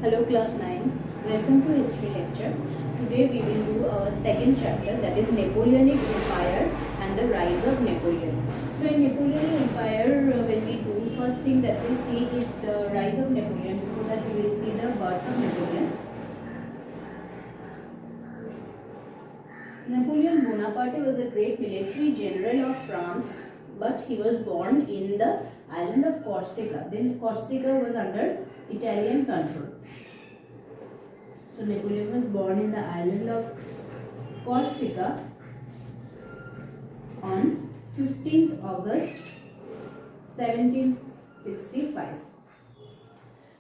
Hello Class 9, welcome to History Lecture. Today we will do our second chapter, that is Napoleonic Empire and the rise of Napoleon. So in Napoleonic Empire, when we do, first thing that we see is the rise of Napoleon. Before that we will see the birth of Napoleon. Napoleon Bonaparte was a great military general of France, but he was born in the island of Corsica. Then Corsica was under Italian control. So Napoleon was born in the island of Corsica on 15th August 1765.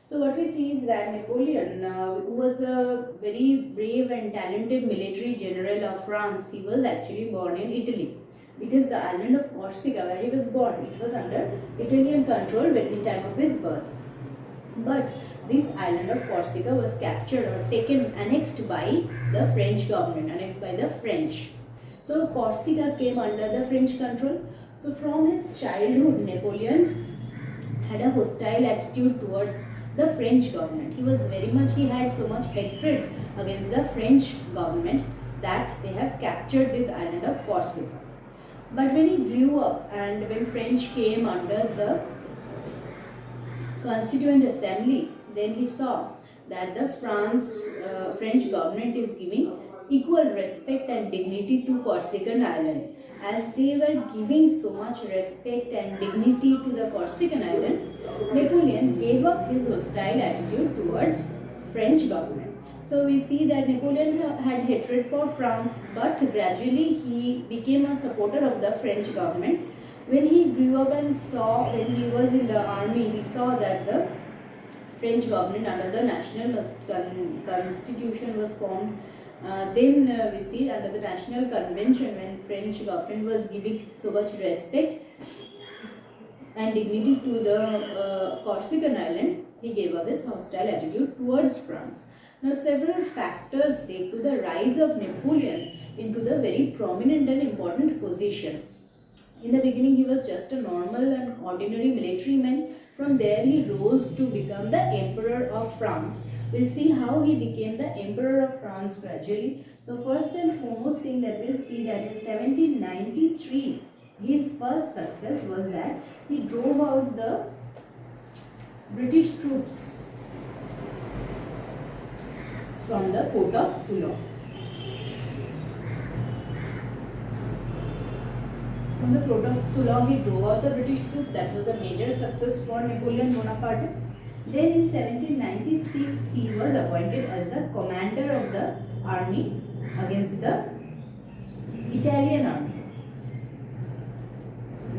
So what we see is that Napoleon, who was a very brave and talented military general of France, he was actually born in Italy. Because the island of Corsica, where he was born, it was under Italian control at the time of his birth. But this island of Corsica was captured or taken, annexed by the French government, annexed by the French. So Corsica came under the French control. So from his childhood, Napoleon had a hostile attitude towards the French government. He had so much hatred against the French government that they have captured this island of Corsica. But when he grew up and when French came under the Constituent Assembly, then he saw that the French government is giving equal respect and dignity to Corsican island. As they were giving so much respect and dignity to the Corsican island, Napoleon gave up his hostile attitude towards French government. So we see that Napoleon had hatred for France, but gradually he became a supporter of the French government. When he grew up and saw, when he was in the army, he saw that the French government under the national constitution was formed. Then we see under the national convention, when French government was giving so much respect and dignity to the Corsican island, he gave up his hostile attitude towards France. Now several factors led to the rise of Napoleon into the very prominent and important position. In the beginning, he was just a normal and ordinary military man. From there, he rose to become the Emperor of France. We'll see how he became the Emperor of France gradually. So first and foremost thing that we'll see that in 1793, his first success was that he drove out the British troops from the port of Toulon. From the port of Toulon, he drove out the British troops. That was a major success for Napoleon Bonaparte. Then in 1796, he was appointed as the commander of the army against the Italian army.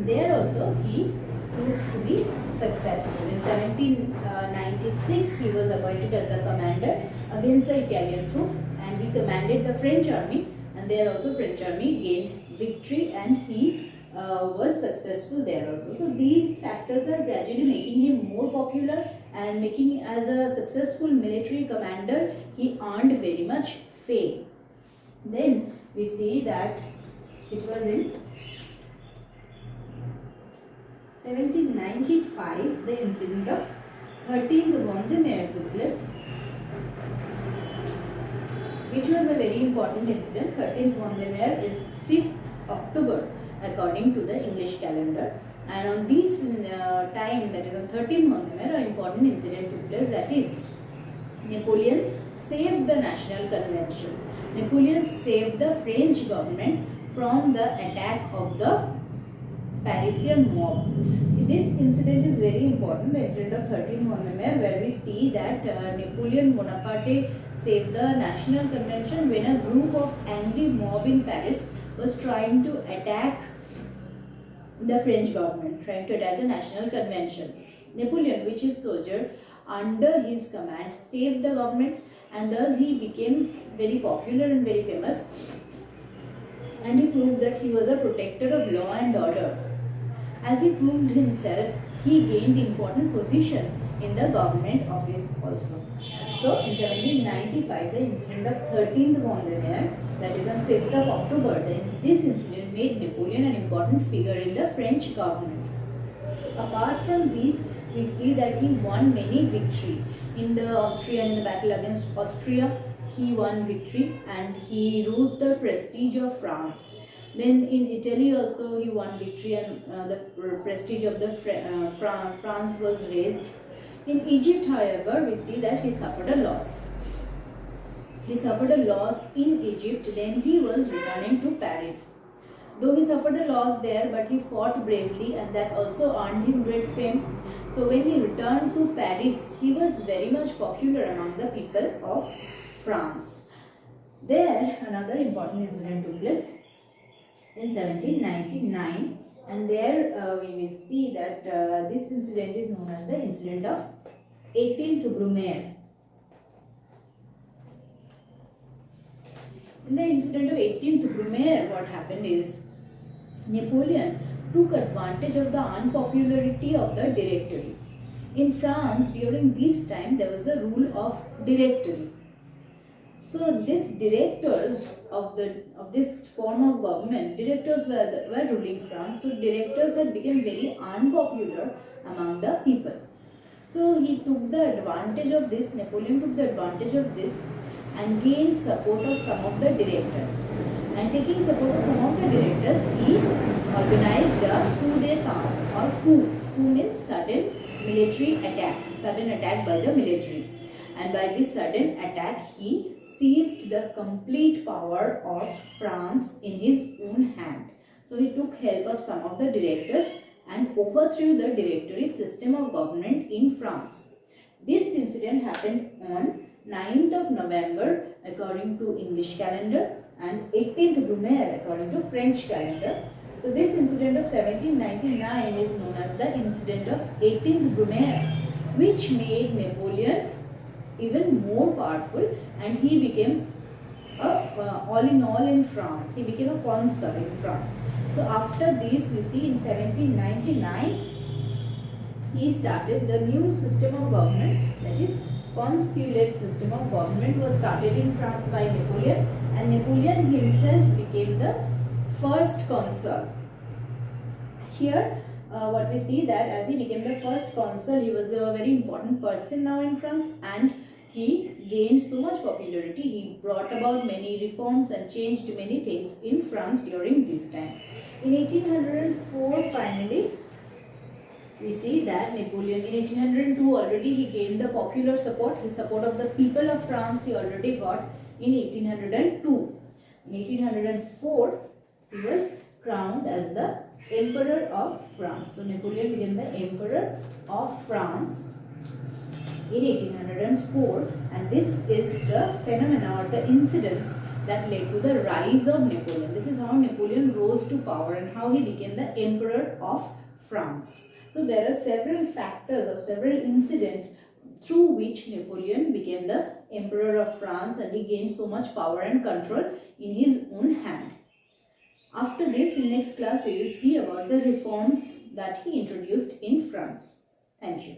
There also he proved to be successful. In 1796, he was appointed as a commander against the Italian troop, and he commanded the French army, and there also French army gained victory, and he was successful there also. So these factors are gradually making him more popular, and making as a successful military commander, he earned very much fame. Then we see that it was in 1795 the incident of 13th Vendemiaire took place, which was a very important incident. 13th Vendemiaire is 5th October according to the English calendar, and on this time, that is on 13th Vendemiaire, an important incident took place, that is Napoleon saved the National Convention. Napoleon saved the French government from the attack of the Parisian mob. This incident is very important, the incident of 13th Vendemiaire, where we see that Napoleon Bonaparte saved the National Convention when a group of angry mob in Paris was trying to attack the French government, trying to attack the National Convention. Napoleon, which is soldier, under his command saved the government, and thus he became very popular and very famous, and he proved that he was a protector of law and order. As he proved himself, he gained important position in the government office also. So in 1795, the incident of 13th Vendemiaire, that is on 5th of October, this incident made Napoleon an important figure in the French government. Apart from these, we see that he won many victory in the battle against Austria. He won victory and he rose the prestige of France. Then in Italy also he won victory, and the prestige of the France was raised. In Egypt, however, we see that he suffered a loss. He suffered a loss in Egypt. Then he was returning to Paris. Though he suffered a loss there, but he fought bravely, and that also earned him great fame. So when he returned to Paris, he was very much popular among the people of France. There, another important incident took place in 1799, and there we will see that this incident is known as the incident of 18th Brumaire. In the incident of 18th Brumaire, what happened is Napoleon took advantage of the unpopularity of the Directory. In France, during this time, there was a rule of Directory. So these directors of this form of government, directors were ruling France. So directors had become very unpopular among the people. So he took the advantage of this. Napoleon took the advantage of this and gained support of some of the directors. And taking support of some of the directors, he organized a coup d'etat, or coup. Coup means sudden military attack, sudden attack by the military. And by this sudden attack, he seized the complete power of France in his own hand. So he took help of some of the directors and overthrew the directory system of government in France. This incident happened on 9th of November according to English calendar and 18th Brumaire according to French calendar. So this incident of 1799 is known as the incident of 18th Brumaire, which made Napoleon even more powerful, and he became all in all in France. He became a consul in France. So after this, we see in 1799 he started the new system of government, that is consulate system of government was started in France by Napoleon, and Napoleon himself became the first consul. Here what we see that as he became the first consul, he was a very important person now in France, and he gained so much popularity. He brought about many reforms and changed many things in France during this time. In 1804 finally, we see that Napoleon, in 1802 already he gained the popular support, the support of the people of France he already got in 1802. In 1804 he was crowned as the Emperor of France. So Napoleon became the Emperor of France in 1804, and this is the phenomena or the incidents that led to the rise of Napoleon. This is how Napoleon rose to power and how he became the Emperor of France. So there are several factors or several incidents through which Napoleon became the Emperor of France, and he gained so much power and control in his own hand. After this, in next class, we will see about the reforms that he introduced in France. Thank you.